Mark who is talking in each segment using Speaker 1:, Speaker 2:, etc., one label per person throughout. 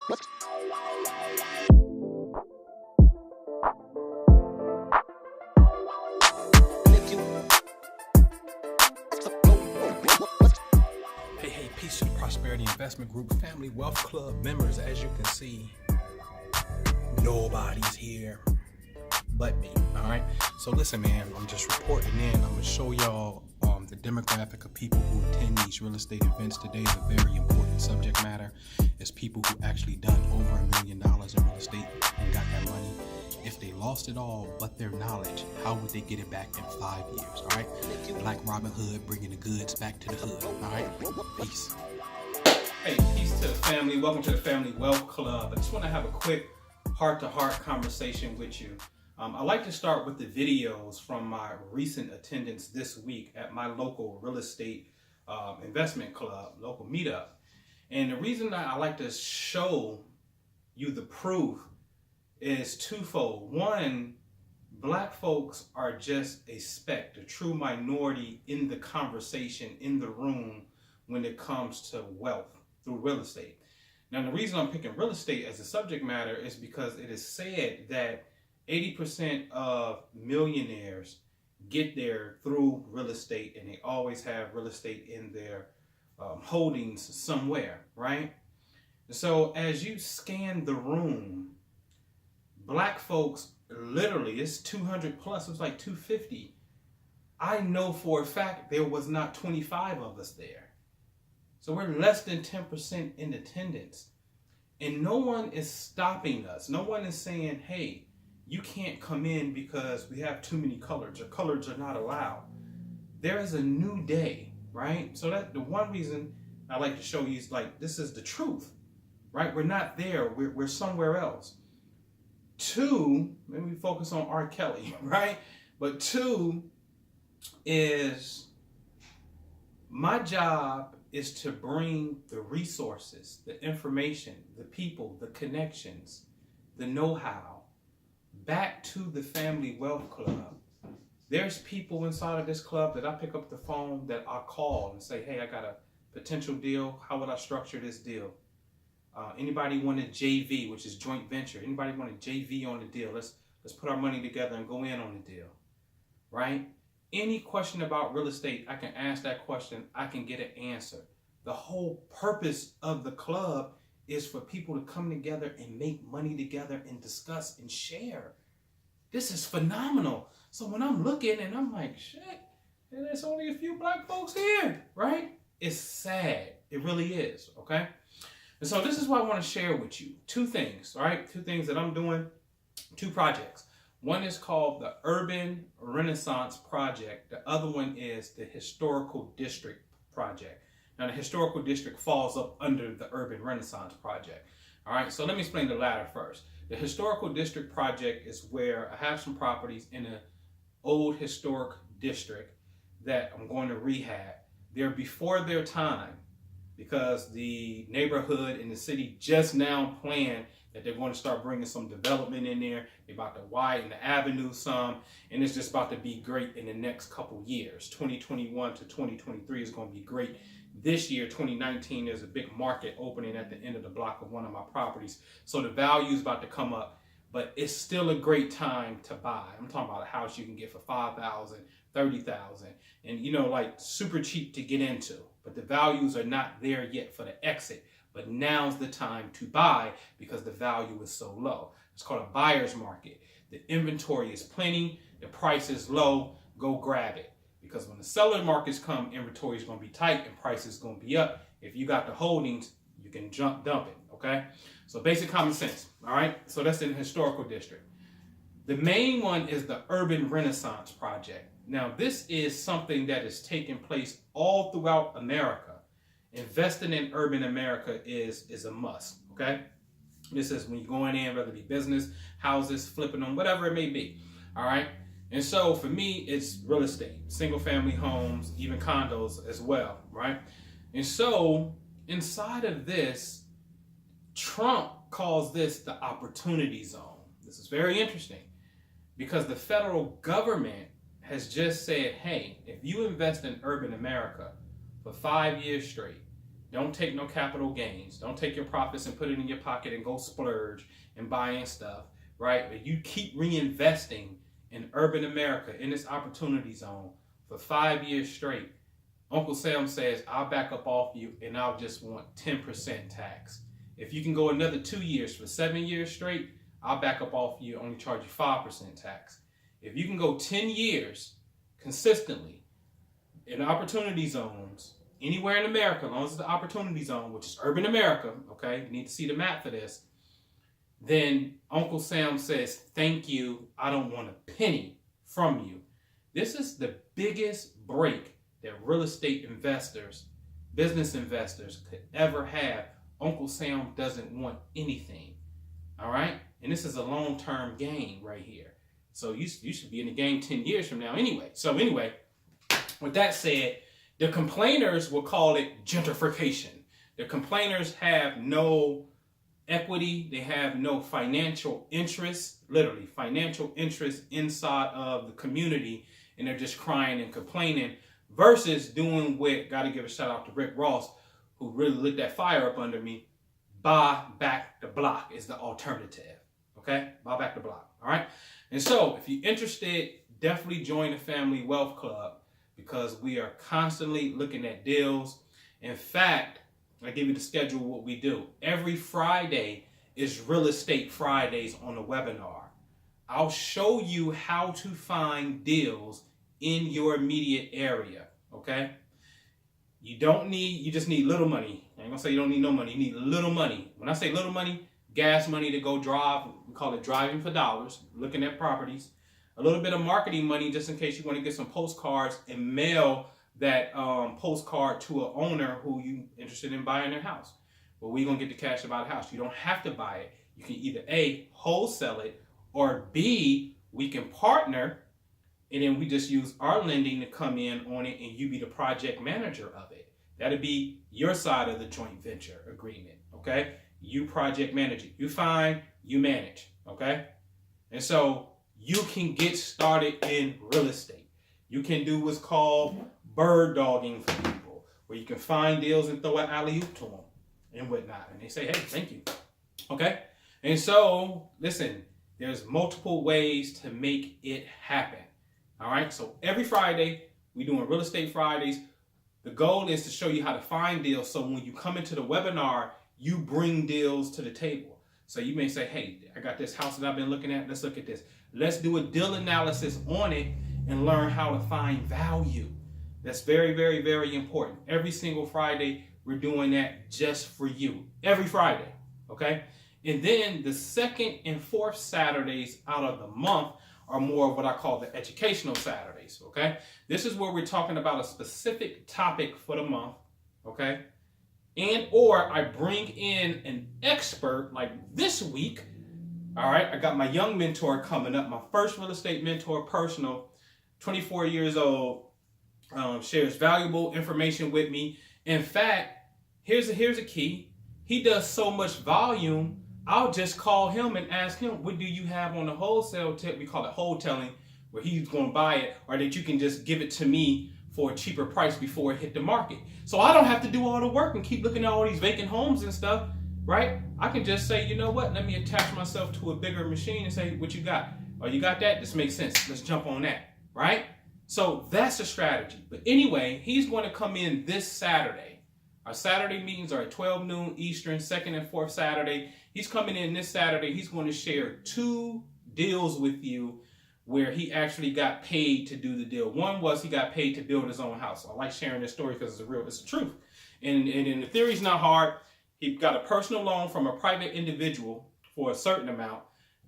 Speaker 1: Hey, peace to the Prosperity Investment Group Family Wealth Club members. As you can see, nobody's here but me. All right. So listen, man, I'm just reporting in. I'm gonna show y'all the demographic of people who attend these real estate events. Today is a very important subject matter. It's people who actually done over $1 million in real estate and got that money. If they lost it all but their knowledge, how would they get it back in 5 years? All right. Like Robin Hood bringing the goods back to the hood. All right. Peace. Hey, peace to the family. Welcome to the Family Wealth Club. I just want to have a quick heart-to-heart conversation with you. I like to start with the videos from my recent attendance this week at my local real estate investment club, local meetup. And the reason that I like to show you the proof is twofold. One, Black folks are just a speck, the true minority in the conversation, in the room when it comes to wealth through real estate. Now, the reason I'm picking real estate as a subject matter is because it is said that 80% of millionaires get there through real estate, and they always have real estate in their holdings somewhere, right? So as you scan the room, Black folks, literally, it's 200 plus, it was like 250. I know for a fact there was not 25 of us there. So we're less than 10% in attendance. And no one is stopping us. No one is saying, hey, you can't come in because we have too many colors or colors are not allowed. There is a new day, right? So that's the one reason I like to show you is like, this is the truth, right? We're not there, we're somewhere else. Two, maybe we focus on R. Kelly, right? But two is my job is to bring the resources, the information, the people, the connections, the know-how back to the Family Wealth Club. There's people inside of this club that I pick up the phone that I call and say, hey, I got a potential deal. How would I structure this deal? Anybody want a JV, which is joint venture? Anybody want a JV on the deal? Let's put our money together and go in on the deal, right? Any question about real estate, I can ask that question. I can get an answer. The whole purpose of the club is for people to come together and make money together and discuss and share. This is phenomenal. So when I'm looking and I'm like, shit, there's only a few Black folks here, right? It's sad. It really is, okay? And so this is what I want to share with you. Two things, all right? Two things that I'm doing, two projects. One is called the Urban Renaissance Project. The other one is the Historical District Project. Now, the Historical District falls up under the Urban Renaissance Project. All right, so let me explain the latter first. The Historical District Project is where I have some properties in an old historic district that I'm going to rehab. They're before their time because the neighborhood and the city just now planned that they're going to start bringing some development in there. They're about to widen the avenue some, and it's just about to be great in the next couple years. 2021 to 2023 is going to be great. This year, 2019, there's a big market opening at the end of the block of one of my properties. So the value is about to come up, but it's still a great time to buy. I'm talking about a house you can get for $5,000, $30,000, and like super cheap to get into. But the values are not there yet for the exit. But now's the time to buy because the value is so low. It's called a buyer's market. The inventory is plenty, the price is low, go grab it. Because when the seller markets come, inventory is going to be tight and price is going to be up. If you got the holdings, you can dump it, okay? So basic common sense, all right? So that's in the historical district. The main one is the Urban Renaissance Project. Now, this is something that is taking place all throughout America. Investing in urban America is a must, okay? This is when you're going in, whether it be business, houses, flipping them, whatever it may be, all right? And so for me, it's real estate, single family homes, even condos as well, right? And so inside of this, Trump calls this the opportunity zone. This is very interesting because the federal government has just said, hey, if you invest in urban America for 5 years straight, Don't take no capital gains. Don't take your profits and put it in your pocket and go splurge and buying stuff, right? But you keep reinvesting in urban America, in this opportunity zone for 5 years straight. Uncle Sam says, I'll back up off you and I'll just want 10% tax. If you can go another 2 years for 7 years straight, I'll back up off you, only charge you 5% tax. If you can go 10 years consistently in opportunity zones, anywhere in America, as long as it's the opportunity zone, which is urban America, okay, you need to see the map for this, then Uncle Sam says, thank you, I don't want a penny from you. This is the biggest break that real estate investors, business investors could ever have. Uncle Sam doesn't want anything, all right? And this is a long-term gain right here. So you should be in the game 10 years from now anyway. So anyway, with that said, the complainers will call it gentrification. The complainers have no equity. They have no financial interest, literally financial interest inside of the community. And they're just crying and complaining versus doing what, got to give a shout out to Rick Ross, who really lit that fire up under me. Buy back the block is the alternative. Okay? Buy back the block. All right? And so if you're interested, definitely join the Family Wealth Club, because we are constantly looking at deals. In fact, I give you the schedule of what we do. Every Friday is Real Estate Fridays on the webinar. I'll show you how to find deals in your immediate area, okay? You just need little money. I ain't gonna say you don't need no money. You need little money. When I say little money, gas money to go drive. We call it driving for dollars, looking at properties. A little bit of marketing money just in case you want to get some postcards and mail that postcard to an owner who you interested in buying their house. But we're going to get the cash to buy the house. You don't have to buy it. You can either A, wholesale it, or B, we can partner, and then we just use our lending to come in on it, and you be the project manager of it. That'll be your side of the joint venture agreement, okay? You project manage it. You find, you manage, okay? And so you can get started in real estate. You can do what's called bird dogging for people, where you can find deals and throw an alley-oop to them and whatnot. And they say, hey, thank you. Okay? And so, listen, there's multiple ways to make it happen. All right? So every Friday, we're doing Real Estate Fridays. The goal is to show you how to find deals, so when you come into the webinar, you bring deals to the table. So you may say, hey, I got this house that I've been looking at. Let's look at this. Let's do a deal analysis on it and learn how to find value. That's very, very, very important. Every single Friday, we're doing that just for you. Every Friday, okay? And then the second and fourth Saturdays out of the month are more of what I call the educational Saturdays, okay? This is where we're talking about a specific topic for the month, okay? And or I bring in an expert like this week. All right, I got my young mentor coming up, my first real estate mentor, personal, 24 years old, shares valuable information with me. In fact, here's a key. He does so much volume, I'll just call him and ask him, what do you have on the wholesale tip? We call it wholesaling, where he's going to buy it, or that you can just give it to me for a cheaper price before it hit the market. So I don't have to do all the work and keep looking at all these vacant homes and stuff, right? I can just say, you know what? Let me attach myself to a bigger machine and say, what you got? Oh, you got that? This makes sense. Let's jump on that, right? So that's a strategy. But anyway, he's going to come in this Saturday. Our Saturday meetings are at 12 noon Eastern, second and fourth Saturday. He's coming in this Saturday. He's going to share 2 deals with you where he actually got paid to do the deal. One was he got paid to build his own house. I like sharing this story because it's the truth. And the theory's not hard. He got a personal loan from a private individual for a certain amount.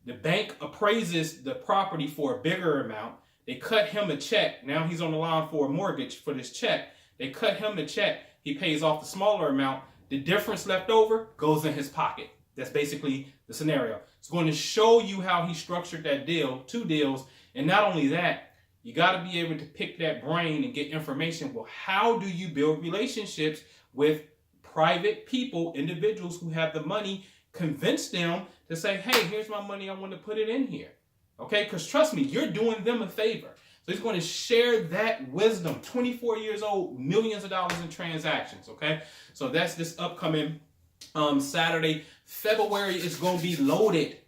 Speaker 1: The bank appraises the property for a bigger amount. They cut him a check. Now he's on the line for a mortgage for this check. They cut him a check. He pays off the smaller amount. The difference left over goes in his pocket. That's basically the scenario. It's going to show you how he structured that deal, 2 deals. And not only that, you got to be able to pick that brain and get information. Well, how do you build relationships with private people, individuals who have the money? Convince them to say, hey, here's my money. I want to put it in here. Okay? Because trust me, you're doing them a favor. So he's going to share that wisdom. 24 years old, millions of dollars in transactions, okay? So that's this upcoming Saturday. February is going to be loaded,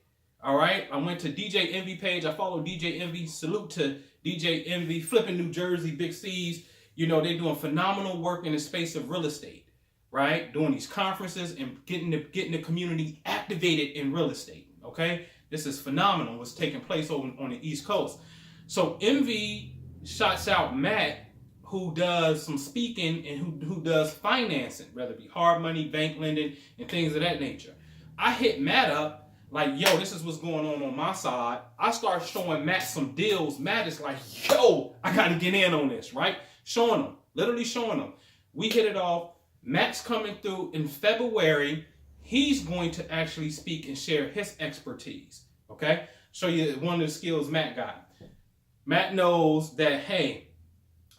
Speaker 1: all right? I went to DJ Envy page. I follow DJ Envy. Salute to DJ Envy, flipping New Jersey, Big C's. You know, they're doing phenomenal work in the space of real estate, right? Doing these conferences and getting the community activated in real estate, okay? This is phenomenal what's taking place on the East Coast. So Envy shouts out Matt, who does some speaking and who does financing, whether it be hard money, bank lending, and things of that nature. I hit Matt up like, yo, this is what's going on my side. I start showing Matt some deals. Matt is like, yo, I got to get in on this, right? Showing him, literally showing him. We hit it off. Matt's coming through in February. He's going to actually speak and share his expertise, okay? Show you one of the skills Matt got. Matt knows that, hey,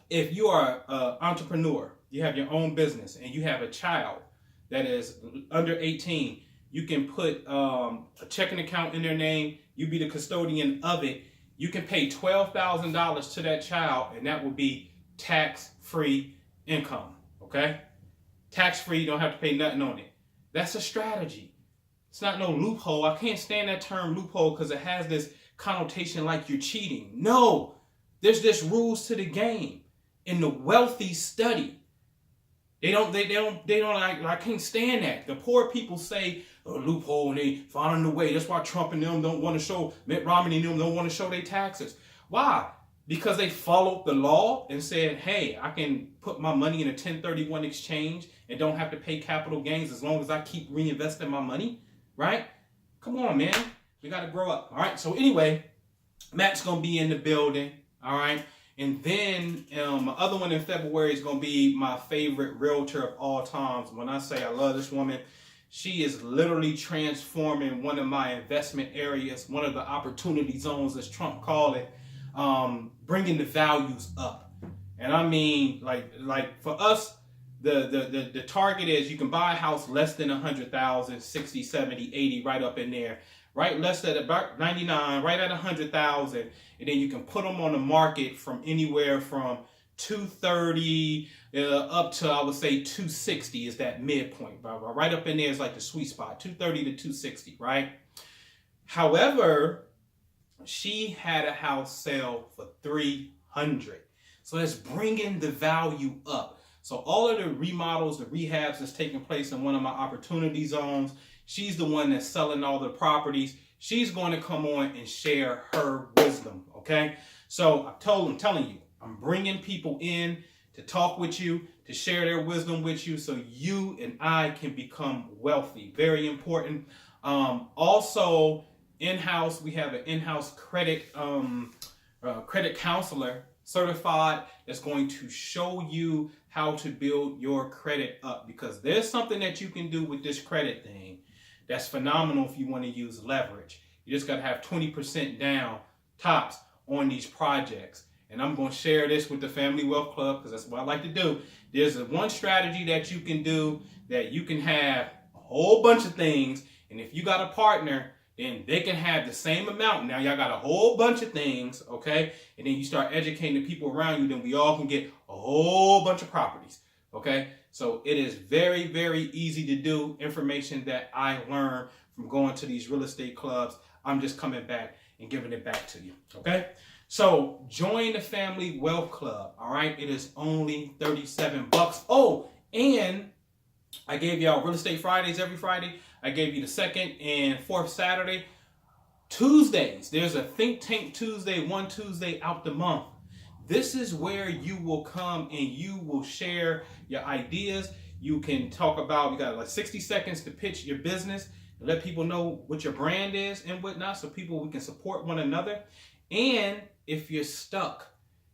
Speaker 1: if you are an entrepreneur, you have your own business, and you have a child that is under 18, you can put a checking account in their name. You be the custodian of it. You can pay $12,000 to that child, and that will be tax-free income, okay? Tax-free, you don't have to pay nothing on it. That's a strategy. It's not no loophole. I can't stand that term loophole because it has this connotation like you're cheating. No, there's just rules to the game. In the wealthy study, they don't like, I can't stand that. The poor people say a loophole and they finding a way. That's why Trump and them don't want to show, Mitt Romney and them don't want to show their taxes. Why? Because they followed the law and said, hey, I can put my money in a 1031 exchange and don't have to pay capital gains as long as I keep reinvesting my money, right? Come on, man. We got to grow up, all right? So anyway, Matt's going to be in the building, all right? And then my other one in February is going to be my favorite realtor of all times. When I say I love this woman, she is literally transforming one of my investment areas, one of the opportunity zones, as Trump called it, bringing the values up. And I mean, like for us, the target is you can buy a house less than 100,000, 60, 70, 80, right up in there. Right, less than about 99, right at 100,000, and then you can put them on the market from anywhere from 230 up to, I would say, 260 is that midpoint. Right up in there is like the sweet spot, 230 to 260, right? However, she had a house sell for 300, so that's bringing the value up. So all of the remodels, the rehabs that's taking place in one of my opportunity zones. She's the one that's selling all the properties. She's going to come on and share her wisdom, okay? So I'm telling you, I'm bringing people in to talk with you, to share their wisdom with you so you and I can become wealthy. Very important. Also, in-house, we have an in-house credit counselor certified that's going to show you how to build your credit up, because there's something that you can do with this credit thing that's phenomenal if you want to use leverage. You just got to have 20% down tops on these projects. And I'm going to share this with the Family Wealth Club because that's what I like to do. There's one strategy that you can do that you can have a whole bunch of things. And if you got a partner, then they can have the same amount. Now y'all got a whole bunch of things, okay? And then you start educating the people around you, then we all can get a whole bunch of properties, okay? So it is very, very easy to do. Information that I learned from going to these real estate clubs, I'm just coming back and giving it back to you, okay? So join the Family Wealth Club, all right? It is only $37. Oh, and I gave y'all Real Estate Fridays every Friday. I gave you the second and fourth Saturday. Tuesdays, there's a Think Tank Tuesday, one Tuesday out the month. This is where you will come and you will share your ideas. You can talk about, you got like 60 seconds to pitch your business and let people know what your brand is and whatnot, so we can support one another. And if you're stuck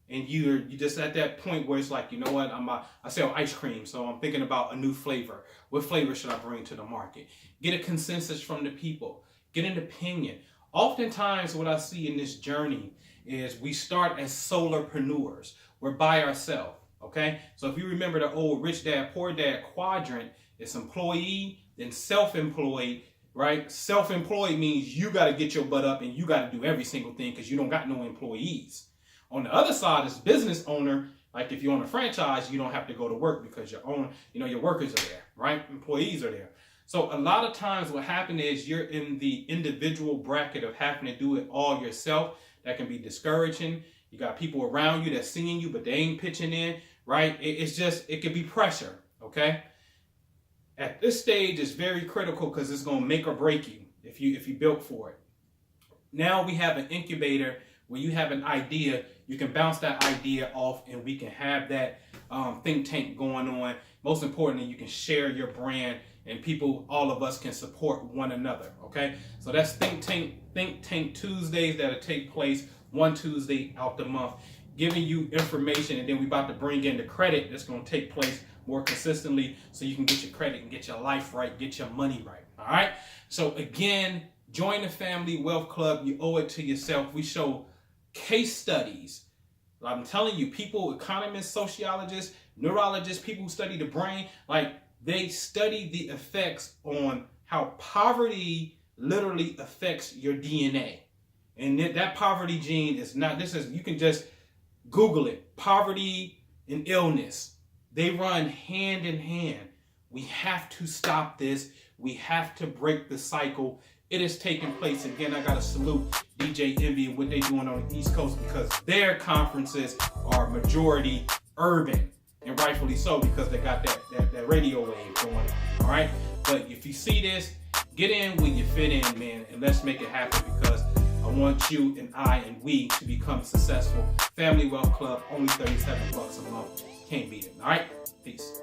Speaker 1: and you're just at that point where it's like, you know what, I sell ice cream, so I'm thinking about a new flavor. What flavor should I bring to the market? Get a consensus from the people. Get an opinion. Oftentimes what I see in this journey is we start as solopreneurs. We're by ourselves, okay? So if you remember the old Rich Dad, Poor Dad quadrant, it's employee, then self-employed, right? Self-employed means you got to get your butt up and you got to do every single thing because you don't got no employees. On the other side, as business owner, like if you own a franchise, you don't have to go to work because your workers are there, right? Employees are there. So a lot of times what happens is you're in the individual bracket of having to do it all yourself. That can be discouraging. You got people around you that's seeing you, but they ain't pitching in, right? It could be pressure, okay? At this stage, it's very critical because it's going to make or break you if you built for it. Now we have an incubator where you have an idea, you can bounce that idea off and we can have that think tank going on. Most importantly, you can share your brand and people, all of us can support one another, okay? So that's Think Tank Tuesdays that'll take place one Tuesday out the month, giving you information, and then we about to bring in the credit that's going to take place more consistently so you can get your credit and get your life right, get your money right, all right? So again, join the Family Wealth Club. You owe it to yourself. We show case studies. I'm telling you, people, economists, sociologists, neurologists, people who study the brain, like they study the effects on how poverty literally affects your DNA. And that poverty gene is not, you can just Google it. Poverty and illness, they run hand in hand. We have to stop this. We have to break the cycle. It is taking place. Again, I got to salute DJ Envy and what they're doing on the East Coast because their conferences are majority urban, and rightfully so because they got that radio wave going on, all right? But if you see this, get in where you fit in, man, and let's make it happen because I want you and I and we to become successful. Family Wealth Club, only $37 a month. Can't beat it, all right? Peace.